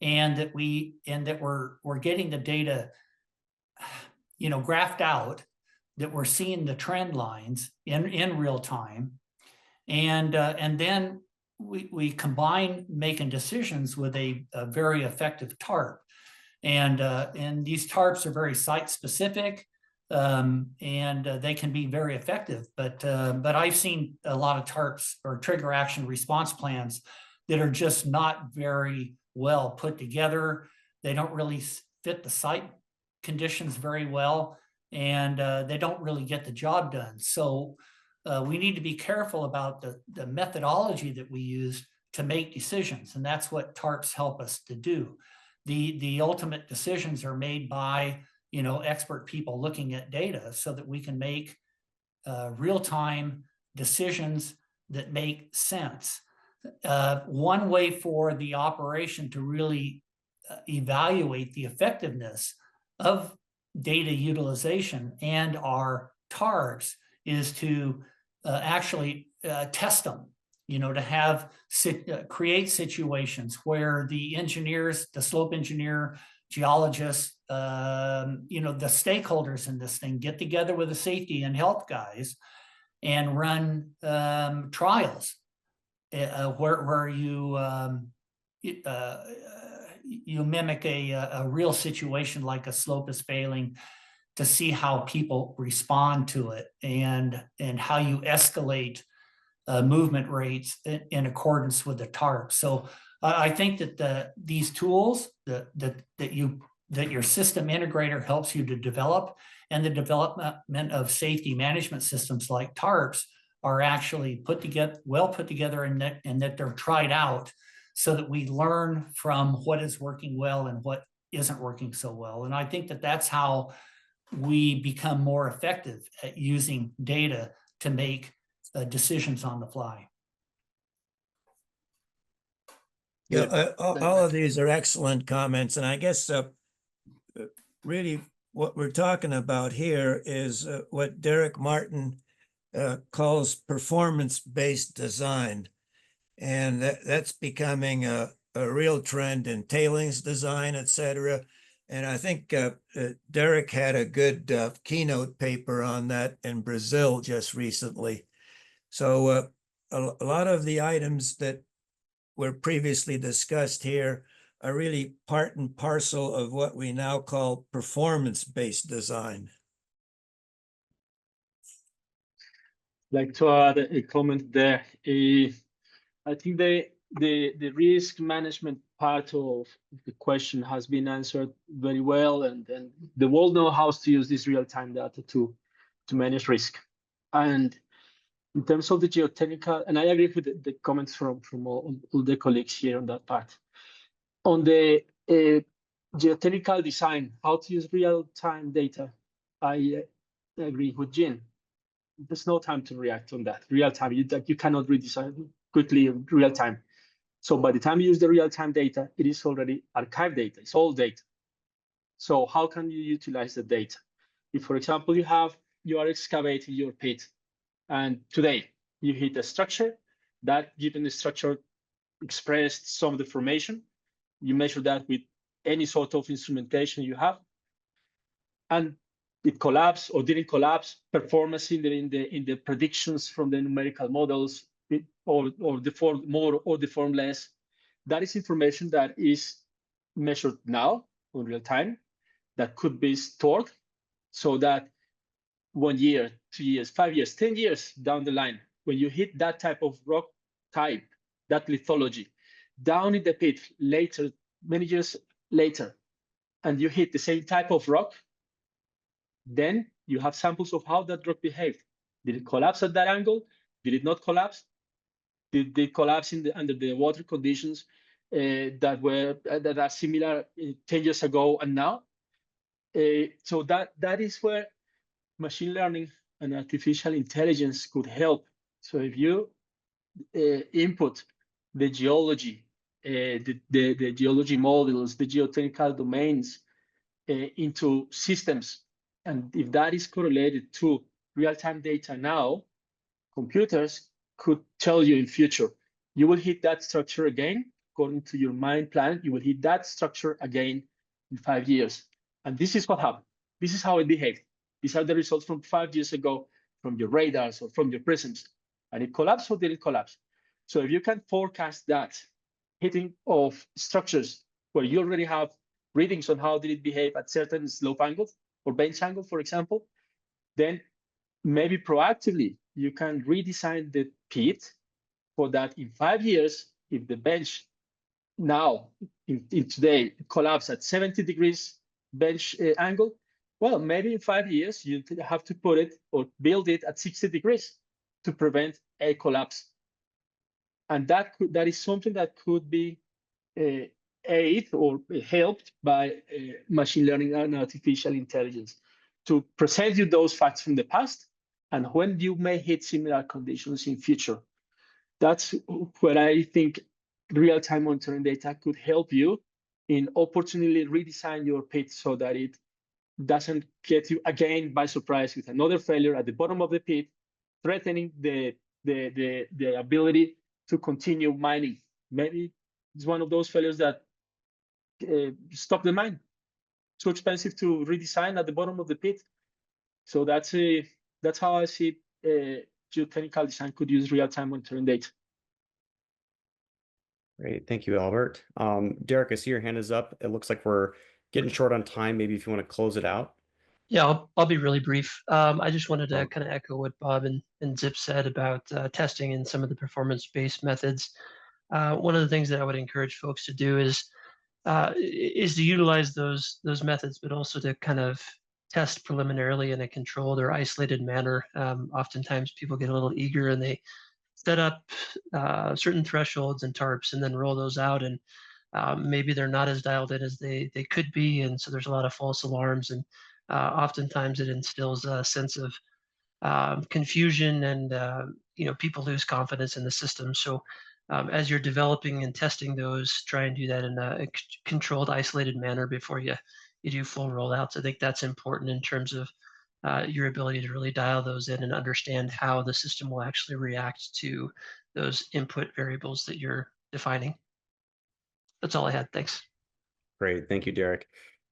Speaker 10: and that we're getting the data, graphed out, that we're seeing the trend lines in real time, and then we combine making decisions with a very effective TARP, and these TARPs are very site specific. And they can be very effective, but I've seen a lot of TARPs or trigger action response plans that are just not very well put together. They don't really fit the site conditions very well, and they don't really get the job done. So we need to be careful about the methodology that we use to make decisions, and that's what TARPs help us to do. The ultimate decisions are made by expert people looking at data so that we can make real-time decisions that make sense. One way for the operation to really evaluate the effectiveness of data utilization and our TARPs is to actually test them, to have create situations where the engineers, the slope engineer, geologists, the stakeholders in this thing get together with the safety and health guys and run trials where you mimic a real situation like a slope is failing, to see how people respond to it, and how you escalate movement rates in accordance with the TARP. So I think that these tools that your system integrator helps you to develop, and the development of safety management systems like TARPs, are actually well put together, and that they're tried out, so that we learn from what is working well and what isn't working so well. And I think that that's how we become more effective at using data to make decisions on the fly.
Speaker 6: Yeah, all of these are excellent comments, and I guess really what we're talking about here is what Derek Martin calls performance-based design, and that's becoming a real trend in tailings design, et cetera. And I think Derek had a good keynote paper on that in Brazil just recently. So a lot of the items that were previously discussed here are really part and parcel of what we now call performance-based design.
Speaker 12: I'd like to add a comment there. I think the risk management part of the question has been answered very well, and the world knows how to use this real-time data to manage risk. And in terms of the geotechnical, and I agree with the comments from all the colleagues here on that part. On the geotechnical design, how to use real-time data, I agree with Jean. There's no time to react on that. Real-time, you cannot redesign quickly real-time. So by the time you use the real-time data, it is already archived data. It's all data. So how can you utilize the data? If, for example, you are excavating your pit, and today you hit a structure, that given the structure expressed some deformation, you measure that with any sort of instrumentation you have, and it collapsed or didn't collapse, performance in the predictions from the numerical models, or deform more or deform less. That is information that is measured now in real time, that could be stored, so that 1 year, 2 years, 5 years, 10 years down the line, when you hit that type of rock type, that lithology, down in the pit later, many years later, and you hit the same type of rock, Then you have samples of how that rock behaved. Did it collapse at that angle? Did it not collapse? Did they collapse under the water conditions that are similar 10 years ago and now? So that is where machine learning and artificial intelligence could help. So if you input the geology, the geology models, the geotechnical domains into systems, and if that is correlated to real-time data now, computers could tell you in future, you will hit that structure again, according to your mine plan, you will hit that structure again in 5 years. And this is what happened. This is how it behaved. These are the results from 5 years ago from your radars or from your prisms. And it collapsed or did it collapse? So if you can forecast that hitting of structures where you already have readings on how did it behave at certain slope angles or bench angle, for example, then maybe proactively you can redesign the pit for that in 5 years, if the bench now in today collapse at 70 degrees bench angle, well, maybe in 5 years you have to put it or build it at 60 degrees to prevent a collapse. And that is something that could be aided or helped by machine learning and artificial intelligence to present you those facts from the past and when you may hit similar conditions in future. That's where I think real-time monitoring data could help you in opportunely redesign your pit so that it doesn't get you again by surprise with another failure at the bottom of the pit, threatening the ability to continue mining. Maybe it's one of those failures that stop the mine. Too expensive to redesign at the bottom of the pit. So that's how I see geotechnical design could use real-time monitoring data.
Speaker 1: Great, thank you, Albert. Derek, I see your hand is up. It looks like we're getting short on time. Maybe if you want to close it out.
Speaker 8: Yeah, I'll be really brief. I just wanted to kind of echo what Bob and Zip said about testing and some of the performance-based methods. One of the things that I would encourage folks to do is to utilize those methods, but also to kind of test preliminarily in a controlled or isolated manner. Oftentimes people get a little eager and they set up certain thresholds and tarps and then roll those out, and maybe they're not as dialed in as they could be, and so there's a lot of false alarms, and oftentimes it instills a sense of confusion, and people lose confidence in the system. So as you're developing and testing those, try and do that in a controlled, isolated manner before you do full rollouts. I think that's important in terms of your ability to really dial those in and understand how the system will actually react to those input variables that you're defining. That's all I had. Thanks.
Speaker 1: Great, thank you, Derek.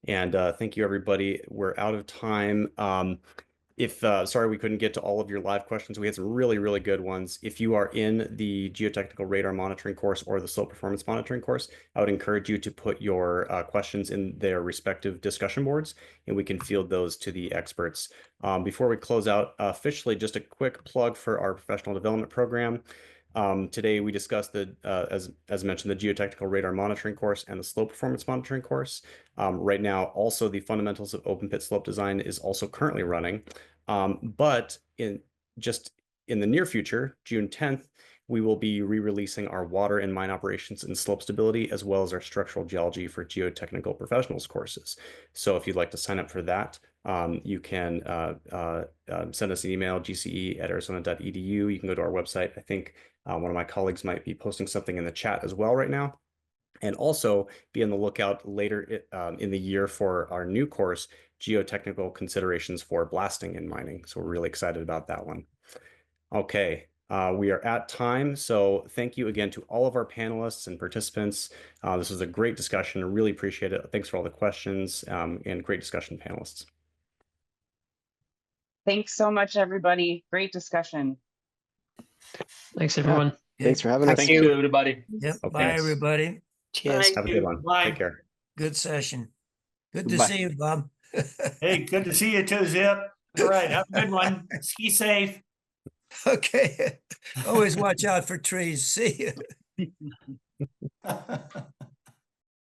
Speaker 1: And thank you, everybody. We're out of time. Sorry we couldn't get to all of your live questions. We had some really, really good ones. If you are in the geotechnical radar monitoring course or the slope performance monitoring course, I would encourage you to put your questions in their respective discussion boards, and we can field those to the experts. Before we close out officially, just a quick plug for our professional development program. Today we discussed as mentioned, the geotechnical radar monitoring course and the slope performance monitoring course. Right now, also the fundamentals of open pit slope design is also currently running. But in the near future, June 10th, we will be re-releasing our water and mine operations and slope stability, as well as our structural geology for geotechnical professionals courses. So if you'd like to sign up for that, you can send us an email, gce@arizona.edu. You can go to our website. I think one of my colleagues might be posting something in the chat as well right now. And also be on the lookout later in the year for our new course, Geotechnical Considerations for Blasting and Mining. So we're really excited about that one. Okay, we are at time. So thank you again to all of our panelists and participants. This was a great discussion. I really appreciate it. Thanks for all the questions and great discussion, panelists.
Speaker 2: Thanks so much, everybody. Great discussion.
Speaker 8: Thanks, everyone.
Speaker 9: Thanks for having us.
Speaker 12: Thank you, everybody.
Speaker 6: Yep.
Speaker 1: Okay.
Speaker 6: Bye, everybody.
Speaker 5: Cheers.
Speaker 1: Have a good one.
Speaker 10: Bye.
Speaker 1: Take care.
Speaker 6: Good session. Good to
Speaker 12: Bye.
Speaker 6: see you, Bob.
Speaker 10: Hey, good to see you too, Zip. All right, have a good one. Ski safe.
Speaker 6: Okay. Always watch out for trees. See you.